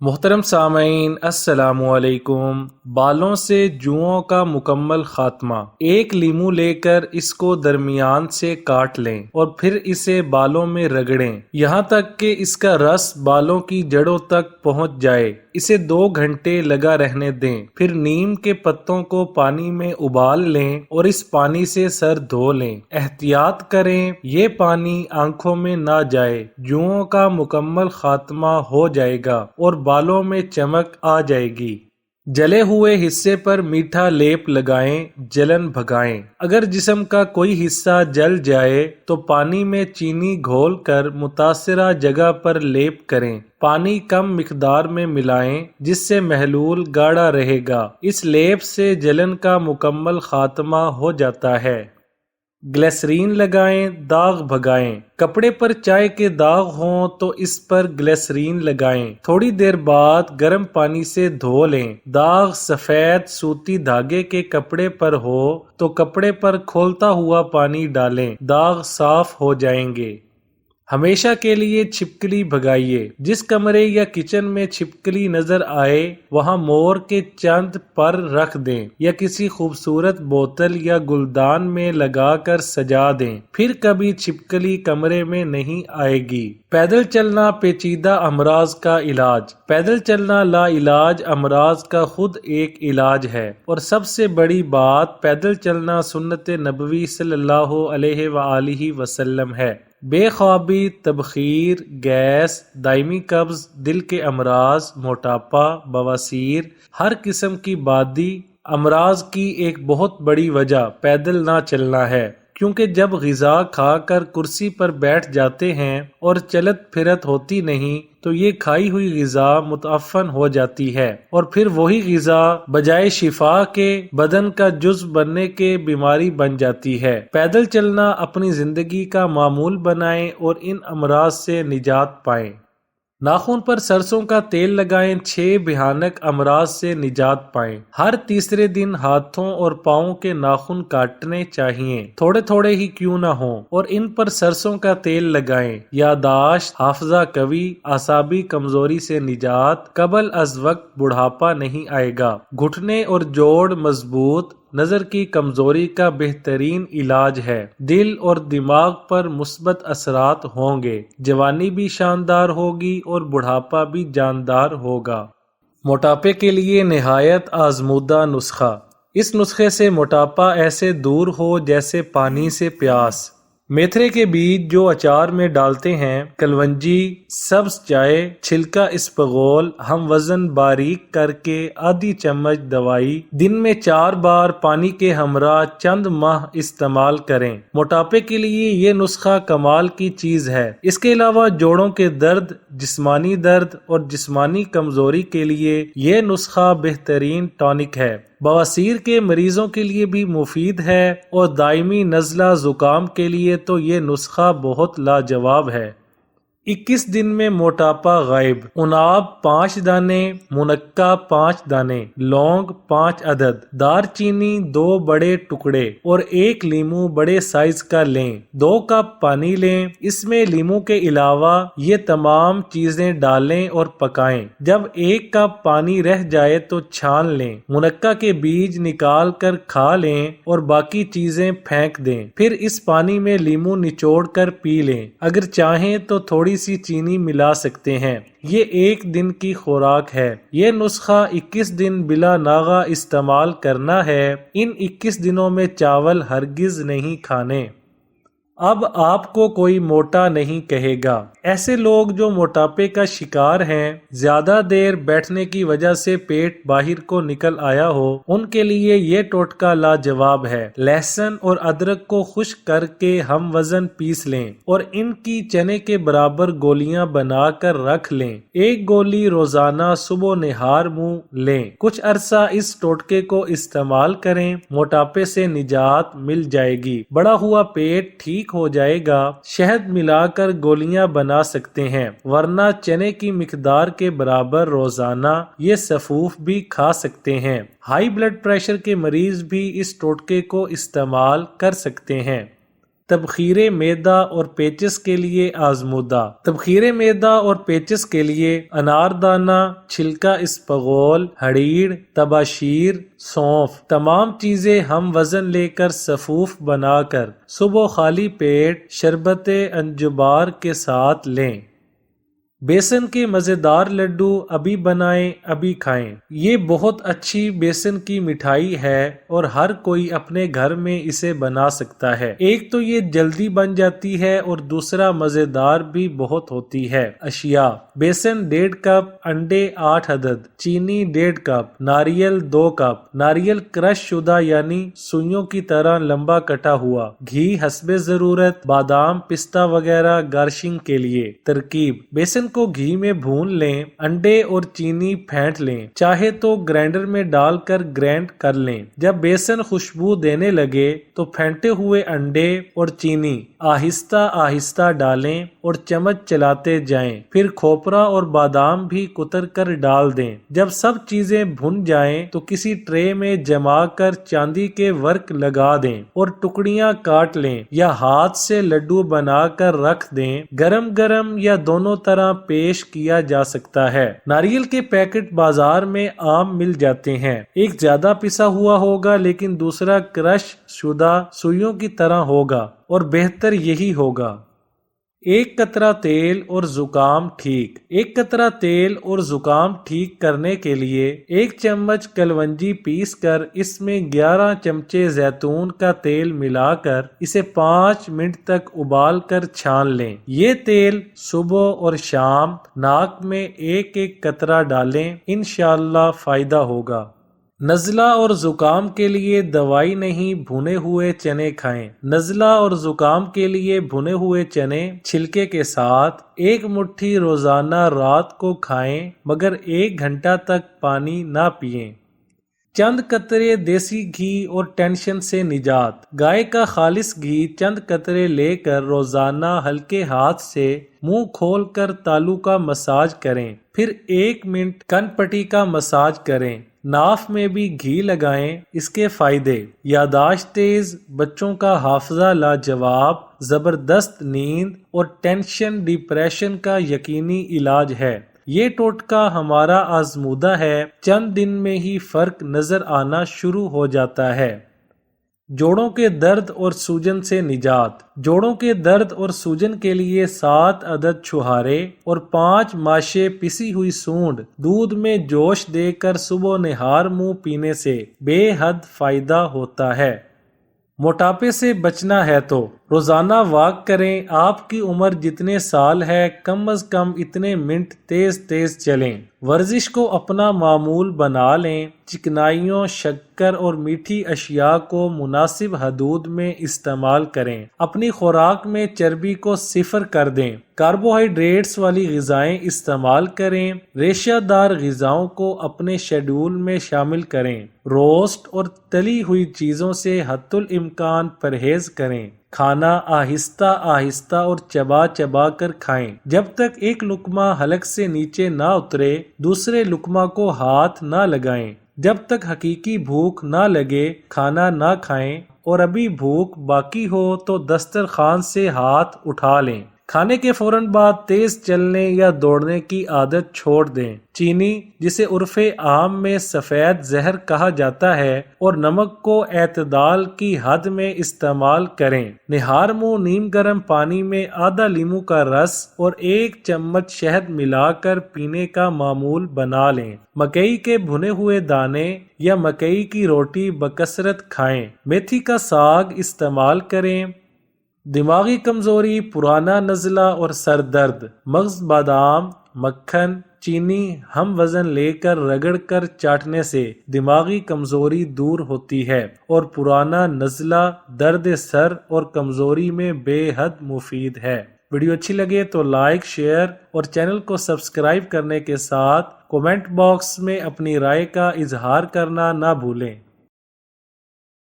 محترم سامعین السلام علیکم۔ بالوں سے جوؤں کا مکمل خاتمہ۔ ایک لیمو لے کر اس کو درمیان سے کاٹ لیں اور پھر اسے بالوں میں رگڑیں یہاں تک کہ اس کا رس بالوں کی جڑوں تک پہنچ جائے۔ اسے 2 گھنٹے لگا رہنے دیں۔ پھر نیم کے پتوں کو پانی میں ابال لیں اور اس پانی سے سر دھو لیں۔ احتیاط کریں یہ پانی آنکھوں میں نہ جائے۔ جوؤں کا مکمل خاتمہ ہو جائے گا اور بالوں میں چمک آ جائے گی۔ جلے ہوئے حصے پر میٹھا لیپ لگائیں، جلن بھگائیں۔ اگر جسم کا کوئی حصہ جل جائے تو پانی میں چینی گھول کر متاثرہ جگہ پر لیپ کریں۔ پانی کم مقدار میں ملائیں جس سے محلول گاڑھا رہے گا۔ اس لیپ سے جلن کا مکمل خاتمہ ہو جاتا ہے۔ گلیسرین لگائیں، داغ بھگائیں۔ کپڑے پر چائے کے داغ ہوں تو اس پر گلیسرین لگائیں۔ تھوڑی دیر بعد گرم پانی سے دھو لیں۔ داغ سفید سوتی دھاگے کے کپڑے پر ہو تو کپڑے پر کھولتا ہوا پانی ڈالیں، داغ صاف ہو جائیں گے۔ ہمیشہ کے لیے چھپکلی بھگائیے۔ جس کمرے یا کچن میں چھپکلی نظر آئے وہاں مور کے چند پر رکھ دیں یا کسی خوبصورت بوتل یا گلدان میں لگا کر سجا دیں، پھر کبھی چھپکلی کمرے میں نہیں آئے گی۔ پیدل چلنا پیچیدہ امراض کا علاج۔ پیدل چلنا لا علاج امراض کا خود ایک علاج ہے، اور سب سے بڑی بات پیدل چلنا سنت نبوی صلی اللہ علیہ وآلہ وسلم ہے۔ بے خوابی، تبخیر، گیس، دائمی قبض، دل کے امراض، موٹاپا، بواسیر، ہر قسم کی بادی امراض کی ایک بہت بڑی وجہ پیدل نہ چلنا ہے، کیونکہ جب غذا کھا کر کرسی پر بیٹھ جاتے ہیں اور چلت پھرت ہوتی نہیں تو یہ کھائی ہوئی غذا متعفن ہو جاتی ہے، اور پھر وہی غذا بجائے شفا کے بدن کا جزو بننے کے بیماری بن جاتی ہے۔ پیدل چلنا اپنی زندگی کا معمول بنائیں اور ان امراض سے نجات پائیں۔ ناخن پر سرسوں کا تیل لگائیں، 6 بھیانک امراض سے نجات پائیں۔ ہر تیسرے دن ہاتھوں اور پاؤں کے ناخن کاٹنے چاہیے، تھوڑے تھوڑے ہی کیوں نہ ہوں، اور ان پر سرسوں کا تیل لگائیں۔ یادداشت، حافظہ قوی، اعصابی کمزوری سے نجات، قبل از وقت بڑھاپا نہیں آئے گا۔ گھٹنے اور جوڑ مضبوط، نظر کی کمزوری کا بہترین علاج ہے۔ دل اور دماغ پر مثبت اثرات ہوں گے، جوانی بھی شاندار ہوگی اور بڑھاپا بھی جاندار ہوگا۔ موٹاپے کے لیے نہایت آزمودہ نسخہ۔ اس نسخے سے موٹاپا ایسے دور ہو جیسے پانی سے پیاس۔ میتھرے کے بیج جو اچار میں ڈالتے ہیں، کلونجی، سبز چائے، چھلکا اسپغول، ہم وزن باریک کر کے آدھی چمچ دوائی، دن میں 4 بار پانی کے ہمراہ چند ماہ استعمال کریں۔ موٹاپے کے لیے یہ نسخہ کمال کی چیز ہے۔ اس کے علاوہ جوڑوں کے درد، جسمانی درد اور جسمانی کمزوری کے لیے یہ نسخہ بہترین ٹانک ہے۔ بواسیر کے مریضوں کے لیے بھی مفید ہے، اور دائمی نزلہ زکام کے لیے تو یہ نسخہ بہت لاجواب ہے۔ 21 دن میں موٹاپا غائب۔ عناب 5 دانے، منقع 5 دانے، لونگ 5 عدد، دار چینی 2 بڑے ٹکڑے اور 1 لیمو بڑے سائز کا لیں۔ 2 کپ پانی لیں، اس میں لیمو کے علاوہ یہ تمام چیزیں ڈالیں اور پکائیں۔ جب 1 کپ پانی رہ جائے تو چھان لیں۔ منقع کے بیج نکال کر کھا لیں اور باقی چیزیں پھینک دیں۔ پھر اس پانی میں لیمو نچوڑ کر پی لیں۔ اگر چاہیں تو تھوڑی سی چینی ملا سکتے ہیں۔ یہ 1 دن کی خوراک ہے۔ یہ نسخہ 21 دن بلا ناغہ استعمال کرنا ہے۔ ان 21 دنوں میں چاول ہرگز نہیں کھانے۔ اب آپ کو کوئی موٹا نہیں کہے گا۔ ایسے لوگ جو موٹاپے کا شکار ہیں، زیادہ دیر بیٹھنے کی وجہ سے پیٹ باہر کو نکل آیا ہو، ان کے لیے یہ ٹوٹکا لاجواب ہے۔ لہسن اور ادرک کو خشک کر کے ہم وزن پیس لیں اور ان کی چنے کے برابر گولیاں بنا کر رکھ لیں۔ 1 گولی روزانہ صبح و نہار منہ لیں۔ کچھ عرصہ اس ٹوٹکے کو استعمال کریں، موٹاپے سے نجات مل جائے گی۔ بڑا ہوا پیٹ ٹھیک ہو جائے گا۔ شہد ملا کر گولیاں بنا سکتے ہیں، ورنہ چنے کی مقدار کے برابر روزانہ یہ سفوف بھی کھا سکتے ہیں۔ ہائی بلڈ پریشر کے مریض بھی اس ٹوٹکے کو استعمال کر سکتے ہیں۔ تبخیر معدہ اور پیچس کے لیے آزمودہ۔ تبخیر معدہ اور پیچس کے لیے اناردانہ، چھلکا اسپغول، ہڑیڑ، تباشیر، سونف، تمام چیزیں ہم وزن لے کر صفوف بنا کر صبح خالی پیٹ شربت انجبار کے ساتھ لیں۔ بیسن کے مزیدار لڈو ابھی بنائیں ابھی کھائیں۔ یہ بہت اچھی بیسن کی مٹھائی ہے اور ہر کوئی اپنے گھر میں اسے بنا سکتا ہے۔ ایک تو یہ جلدی بن جاتی ہے اور دوسرا مزیدار بھی بہت ہوتی ہے۔ اشیاء: بیسن 1.5 کپ، انڈے 8 عدد، چینی 1.5 کپ، ناریل 2 کپ، ناریل کرش شدہ یعنی سوئیوں کی طرح لمبا کٹا ہوا، گھی حسب ضرورت، بادام، پستہ وغیرہ گارشنگ کے لیے۔ ترکیب: بیسن کو گھی میں بھون لیں، انڈے اور چینی پھینٹ لیں، چاہے تو گرائنڈر میں ڈال کر گرائنڈ کر لیں۔ جب بیسن خوشبو دینے لگے تو پھینٹے ہوئے انڈے اور چینی آہستہ آہستہ ڈالیں اور چمچ چلاتے جائیں، پھر کھوپرا اور بادام بھی کتر کر ڈال دیں۔ جب سب چیزیں بھن جائیں تو کسی ٹرے میں جما کر چاندی کے ورق لگا دیں اور ٹکڑیاں کاٹ لیں یا ہاتھ سے لڈو بنا کر رکھ دیں۔ گرم گرم یا دونوں طرح پیش کیا جا سکتا ہے۔ ناریل کے پیکٹ بازار میں عام مل جاتے ہیں۔ ایک زیادہ پسا ہوا ہوگا لیکن دوسرا کرش شدہ سوئیوں کی طرح ہوگا اور بہتر یہی ہوگا۔ 1 قطرہ تیل اور زکام ٹھیک۔ 1 قطرہ تیل اور زکام ٹھیک کرنے کے لیے 1 چمچ کلونجی پیس کر اس میں 11 چمچے زیتون کا تیل ملا کر اسے 5 منٹ تک ابال کر چھان لیں۔ یہ تیل صبح اور شام ناک میں 1 قطرہ ڈالیں، انشاءاللہ فائدہ ہوگا۔ نزلہ اور زکام کے لیے دوائی نہیں، بھنے ہوئے چنے کھائیں۔ نزلہ اور زکام کے لیے بھنے ہوئے چنے چھلکے کے ساتھ 1 مٹھی روزانہ رات کو کھائیں، مگر 1 گھنٹہ تک پانی نہ پئیں۔ چند قطرے دیسی گھی اور ٹینشن سے نجات۔ گائے کا خالص گھی چند قطرے لے کر روزانہ ہلکے ہاتھ سے منہ کھول کر تالو کا مساج کریں، پھر 1 منٹ کن پٹی کا مساج کریں۔ ناف میں بھی گھی لگائیں۔ اس کے فائدے: یادداشت تیز، بچوں کا حافظہ لاجواب، زبردست نیند اور ٹینشن ڈپریشن کا یقینی علاج ہے۔ یہ ٹوٹکا ہمارا آزمودہ ہے، چند دن میں ہی فرق نظر آنا شروع ہو جاتا ہے۔ جوڑوں کے درد اور سوجن سے نجات۔ جوڑوں کے درد اور سوجن کے لیے 7 عدد چھہارے اور 5 ماشے پسی ہوئی سونڈ دودھ میں جوش دے کر صبح نہار منہ پینے سے بے حد فائدہ ہوتا ہے۔ موٹاپے سے بچنا ہے تو روزانہ واک کریں۔ آپ کی عمر جتنے سال ہے کم از کم اتنے منٹ تیز تیز چلیں۔ ورزش کو اپنا معمول بنا لیں۔ چکنائیوں، شکر اور میٹھی اشیاء کو مناسب حدود میں استعمال کریں۔ اپنی خوراک میں چربی کو 0 کر دیں۔ کاربوہائیڈریٹس والی غذائیں استعمال کریں۔ ریشہ دار غذاؤں کو اپنے شیڈول میں شامل کریں۔ روسٹ اور تلی ہوئی چیزوں سے حتی الامکان پرہیز کریں۔ کھانا آہستہ آہستہ اور چبا چبا کر کھائیں۔ جب تک ایک لقمہ حلق سے نیچے نہ اترے دوسرے لقمہ کو ہاتھ نہ لگائیں۔ جب تک حقیقی بھوک نہ لگے کھانا نہ کھائیں، اور ابھی بھوک باقی ہو تو دسترخوان سے ہاتھ اٹھا لیں۔ کھانے کے فوراً بعد تیز چلنے یا دوڑنے کی عادت چھوڑ دیں۔ چینی، جسے عرف عام میں سفید زہر کہا جاتا ہے، اور نمک کو اعتدال کی حد میں استعمال کریں۔ نہار منہ نیم گرم پانی میں آدھا لیموں کا رس اور 1 چمچ شہد ملا کر پینے کا معمول بنا لیں۔ مکئی کے بھنے ہوئے دانے یا مکئی کی روٹی بکثرت کھائیں۔ میتھی کا ساگ استعمال کریں۔ دماغی کمزوری، پرانا نزلہ اور سر درد، مغز، بادام، مکھن، چینی ہم وزن لے کر رگڑ کر چاٹنے سے دماغی کمزوری دور ہوتی ہے اور پرانا نزلہ، درد سر اور کمزوری میں بے حد مفید ہے۔ ویڈیو اچھی لگے تو لائک، شیئر اور چینل کو سبسکرائب کرنے کے ساتھ کومنٹ باکس میں اپنی رائے کا اظہار کرنا نہ بھولیں۔